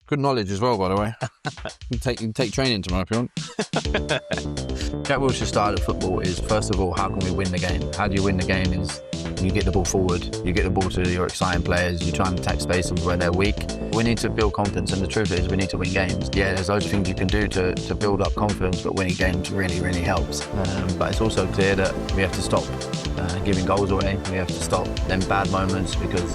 Good knowledge as well, by the way. You can take training tomorrow if you want. Jack Wilshere's style of football is, first of all, how can we win the game? How do you win the game is you get the ball forward, you get the ball to your exciting players, you try and attack spaces where they're weak. We need to build confidence, and the truth is we need to win games. Yeah, there's loads of things you can do to build up confidence, but winning games really, really helps. But it's also clear that we have to stop giving goals away. We have to stop them bad moments, because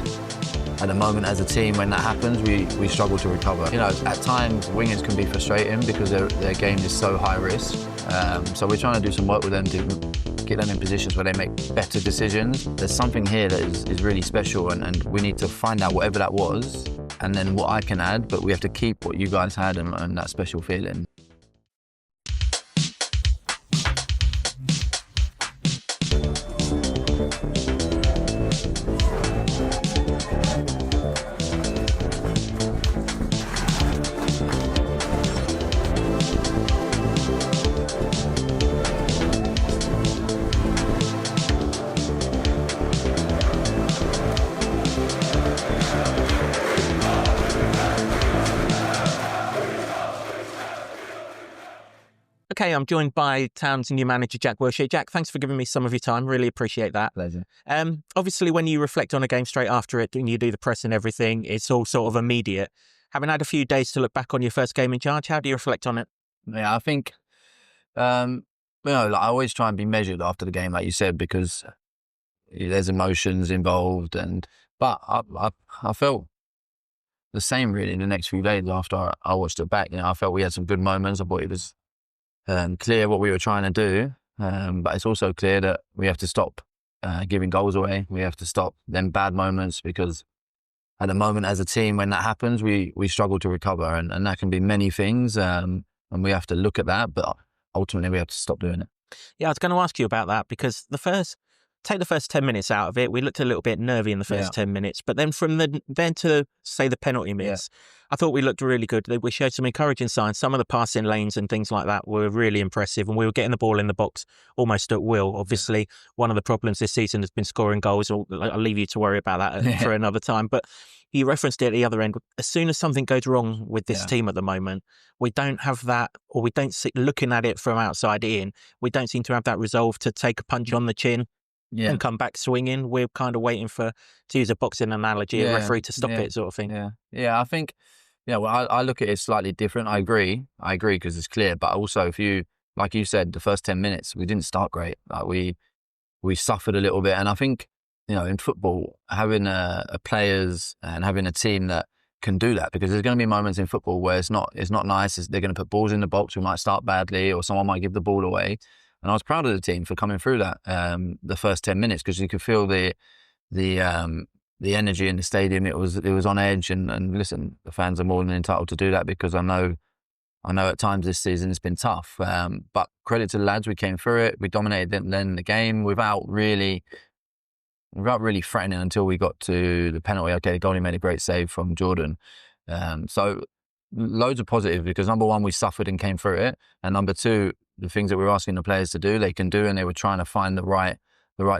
at the moment, as a team, when that happens, we struggle to recover. You know, at times, wingers can be frustrating because their game is so high risk. So we're trying to do some work with them to get them in positions where they make better decisions. There's something here that is really special, and we need to find out whatever that was, and then what I can add, but we have to keep what you guys had and that special feeling. Okay, I'm joined by Town's new manager, Jack Wilshere. Jack, thanks for giving me some of your time. Really appreciate that. Pleasure. Obviously, when you reflect on a game straight after it and you do the press and everything, it's all sort of immediate. Having had a few days to look back on your first game in charge, how do you reflect on it? Yeah, I think, I always try and be measured after the game, like you said, because there's emotions involved. But I felt the same really in the next few days after I watched it back. I felt we had some good moments. I thought it was clear what we were trying to do, but it's also clear that we have to stop giving goals away. We have to stop them bad moments, because at the moment, as a team, when that happens, we struggle to recover, and that can be many things, and we have to look at that, but ultimately we have to stop doing it. Yeah, I was going to ask you about that, because take the first 10 minutes out of it, we looked a little bit nervy in the first 10 minutes, but then then to say the penalty miss, I thought we looked really good. We showed some encouraging signs. Some of the passing lanes and things like that were really impressive, and we were getting the ball in the box almost at will. Obviously, one of the problems this season has been scoring goals. I'll leave you to worry about that for another time, but you referenced it at the other end. As soon as something goes wrong with this team at the moment, we don't have that, or we don't see, looking at it from outside in, we don't seem to have that resolve to take a punch on the chin and come back swinging. We're kind of waiting for, to use a boxing analogy, a referee to stop it, sort of thing. Yeah. I think, I look at it slightly different. I agree because it's clear. But also, if you, like you said, the first 10 minutes, we didn't start great. Like we suffered a little bit. And I think, in football, having players and having a team that can do that, because there's going to be moments in football where it's not nice. They're going to put balls in the box. We might start badly, or someone might give the ball away. And I was proud of the team for coming through that the first 10 minutes, because you could feel the energy in the stadium. It was on edge, and listen, the fans are more than entitled to do that, because I know at times this season it's been tough. But credit to the lads, we came through it. We dominated then the game without really threatening until we got to the penalty. Okay, the goalie made a great save from Jordan. So loads of positives, because number one, we suffered and came through it, and number two, the things that we're asking the players to do, they can do, and they were trying to find the right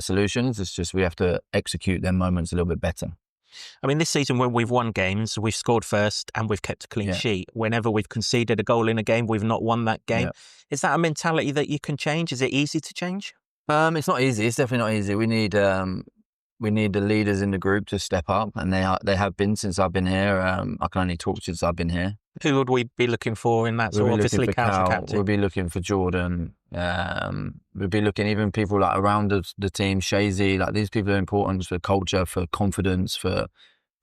solutions. It's just we have to execute them moments a little bit better. I mean, this season when we've won games, we've scored first and we've kept a clean sheet. Whenever we've conceded a goal in a game, we've not won that game. Is that a mentality that you can change? Is it easy to change? It's not easy. It's definitely not easy. We need the leaders in the group to step up, and they have been since I've been here. I can only talk since I've been here. Who would we be looking for in that? So obviously, Cal's captain. We'll be looking for Jordan. We'll be looking even people like around the team, Shazy. Like, these people are important for culture, for confidence, for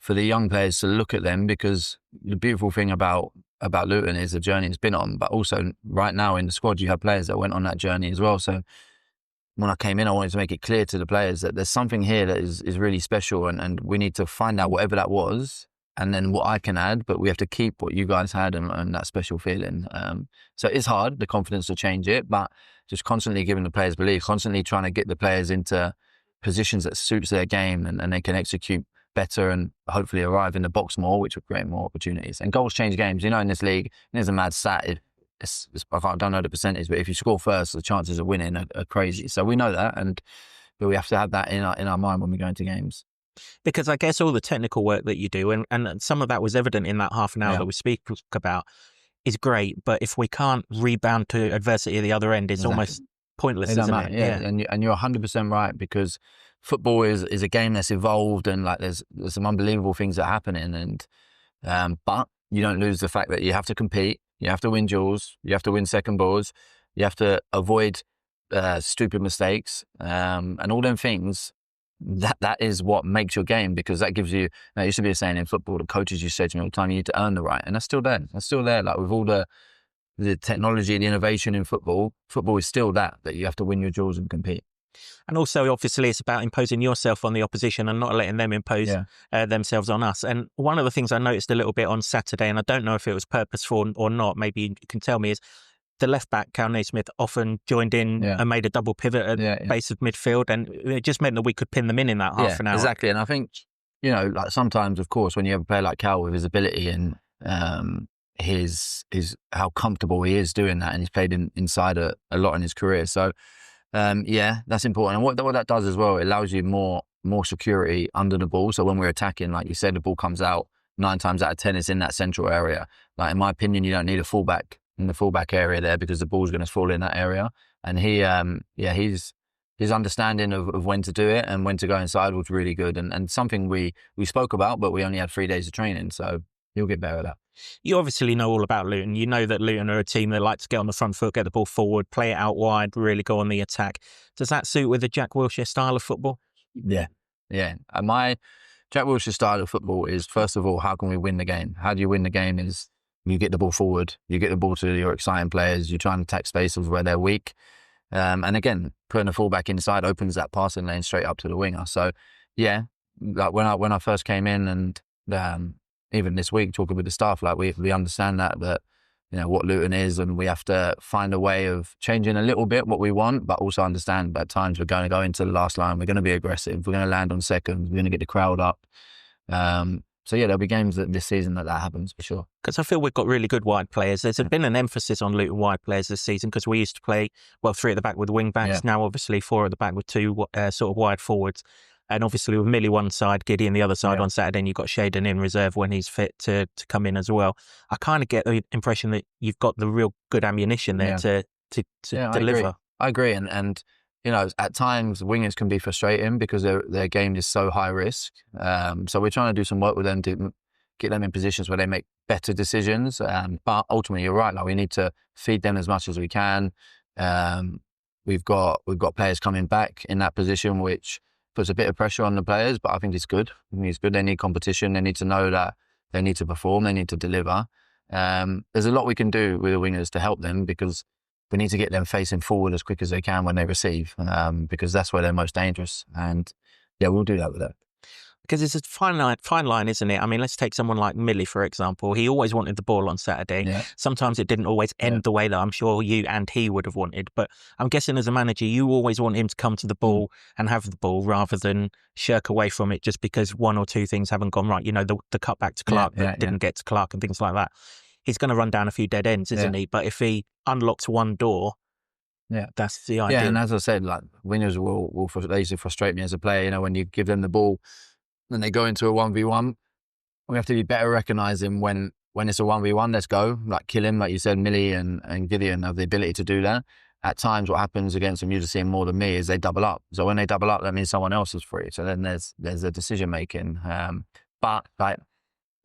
the young players to look at them, because the beautiful thing about Luton is the journey it's been on. But also, right now in the squad, you have players that went on that journey as well. So when I came in, I wanted to make it clear to the players that there's something here that is really special, and we need to find out whatever that was, and then what I can add, but we have to keep what you guys had and that special feeling. So it's hard, the confidence to change it, but just constantly giving the players belief, constantly trying to get the players into positions that suits their game, and they can execute better and hopefully arrive in the box more, which would create more opportunities. And goals change games. In this league, there's a mad stat. I don't know the percentage, but if you score first, the chances of winning are crazy. So we know that, but we have to have that in our mind when we go into games. Because I guess all the technical work that you do, and some of that was evident in that half an hour that we speak about, is great. But if we can't rebound to adversity at the other end, it's almost pointless, isn't it? Yeah. And you're 100% right, because football is a game that's evolved, and like there's some unbelievable things that are happening, and but you don't lose the fact that you have to compete, you have to win duels, you have to win second balls, you have to avoid stupid mistakes, and all them things. That is what makes your game, because that gives you. There used to be a saying in football, the coaches used to say to me all the time, you need to earn the right, and that's still there. That's still there. Like with all the technology, the innovation in football is still that you have to win your duels and compete. And also, obviously, it's about imposing yourself on the opposition and not letting them impose themselves on us. And one of the things I noticed a little bit on Saturday, and I don't know if it was purposeful or not, maybe you can tell me, is the left back, Cal Naismith, often joined in and made a double pivot at the base of midfield, and it just meant that we could pin them in that half an hour. Exactly. And I think, like sometimes, of course, when you have a player like Cal with his ability and his how comfortable he is doing that, and he's played inside a lot in his career. So that's important. And what that does as well, it allows you more security under the ball. So when we're attacking, like you said, the ball comes out 9 times out of 10, it's in that central area. Like in my opinion, you don't need a fullback in the fullback area there, because the ball's going to fall in that area. And his understanding of when to do it and when to go inside was really good, and something we spoke about, but we only had 3 days of training, so he'll get better at that. You obviously know all about Luton. You know that Luton are a team that like to get on the front foot, get the ball forward, play it out wide, really go on the attack. Does that suit with the Jack Wilshere style of football? Yeah. My Jack Wilshere style of football is, first of all, how can we win the game? How do you win the game is you get the ball forward, you get the ball to your exciting players, you try and attack spaces where they're weak. And again, putting a fullback inside opens that passing lane straight up to the winger. So like when I first came in, and even this week talking with the staff, like we understand that what Luton is, and we have to find a way of changing a little bit what we want, but also understand that at times we're going to go into the last line, we're going to be aggressive, we're going to land on seconds, we're going to get the crowd up. So there'll be games this season that happens for sure. Because I feel we've got really good wide players. There's been an emphasis on Luton wide players this season, because we used to play 3 at the back with the wing backs. Now obviously 4 at the back with 2 sort of wide forwards. And obviously with Millie one side, Gideon the other side on Saturday, and you've got Shaden in reserve when he's fit to come in as well. I kind of get the impression that you've got the real good ammunition there to deliver. I agree. And at times wingers can be frustrating because their game is so high risk. So we're trying to do some work with them to get them in positions where they make better decisions. But ultimately, you're right. Like we need to feed them as much as we can. We've got players coming back in that position, which puts a bit of pressure on the players, but I think it's good. They need competition. They need to know that they need to perform. They need to deliver. There's a lot we can do with the wingers to help them, because we need to get them facing forward as quick as they can when they receive, because that's where they're most dangerous. And we'll do that with that. Because it's a fine line, isn't it? I mean, let's take someone like Millie, for example. He always wanted the ball on Saturday. Yeah. Sometimes it didn't always end the way that I'm sure you and he would have wanted. But I'm guessing as a manager, you always want him to come to the ball and have the ball rather than shirk away from it just because 1 or 2 things haven't gone right. The cut back to Clark that didn't get to Clark and things like that. He's going to run down a few dead ends, isn't he? But if he unlocks one door, that's the idea. Yeah, and as I said, like wingers they used to frustrate me as a player. When you give them the ball, then they go into a 1v1. We have to be better recognising when it's a 1v1, let's go. Like kill him, like you said, Millie and Gideon have the ability to do that. At times what happens against them, you just see more than me, is they double up. So when they double up, that means someone else is free. So then there's a decision making. But like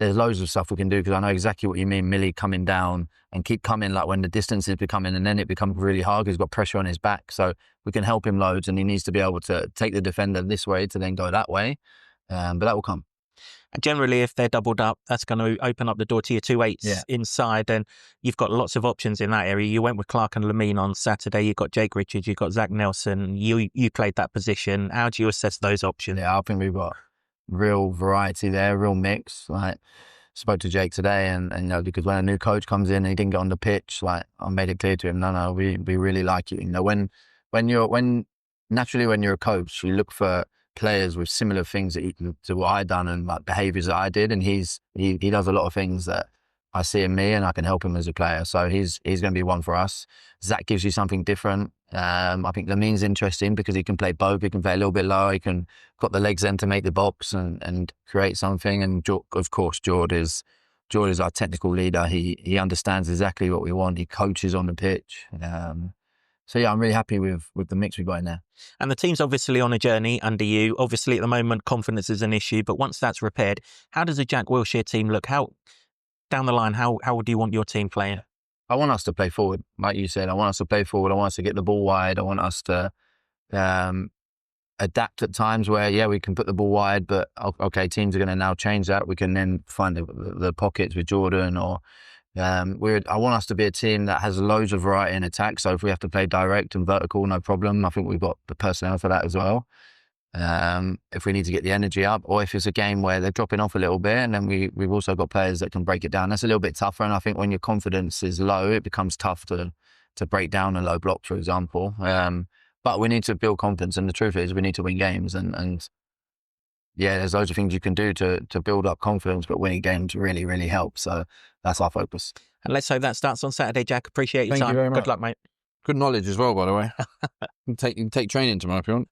there's loads of stuff we can do, because I know exactly what you mean. Millie coming down and keep coming, like when the distance is becoming, and then it becomes really hard because he's got pressure on his back. So we can help him loads, and he needs to be able to take the defender this way to then go that way. But that will come. And generally, if they're doubled up, that's going to open up the door to your 2-8s inside, and you've got lots of options in that area. You went with Clark and Lamine on Saturday. You've got Jake Richards, you've got Zach Nelson. You played that position. How do you assess those options? Yeah, I think we've got real variety there, real mix. Like spoke to Jake today, and because when a new coach comes in and he didn't get on the pitch, like I made it clear to him, no, we really like you. When you're a coach, you look for players with similar things to what I done, and like behaviours that I did, and he does a lot of things that I see in me, and I can help him as a player. So he's going to be one for us. Zach gives you something different. I think Lamin's interesting because he can play both. He can play a little bit lower. He can got the legs then to make the box and create something. And of course, Jord is our technical leader. He understands exactly what we want. He coaches on the pitch. So yeah, I'm really happy with the mix we've got in there. And the team's obviously on a journey under you. Obviously, at the moment, confidence is an issue. But once that's repaired, how does a Jack Wilshere team look? How down the line? How do you want your team playing? I want us to play forward, like you said. I want us to play forward. I want us to get the ball wide. I want us to adapt at times where, we can put the ball wide, but okay, teams are going to now change that. We can then find the pockets with Jordan or I want us to be a team that has loads of variety in attack. So if we have to play direct and vertical, no problem. I think we've got the personnel for that as well. If we need to get the energy up, or if it's a game where they're dropping off a little bit, and then we've also got players that can break it down. That's a little bit tougher, and I think when your confidence is low, it becomes tough to break down a low block, for example. But we need to build confidence, and the truth is we need to win games, and there's loads of things you can do to build up confidence, but winning games really, really helps. So that's our focus. And let's hope that starts on Saturday, Jack. Appreciate your Thank time. you very much. Good luck, mate. Good knowledge as well, by the way. You can take training tomorrow if you want.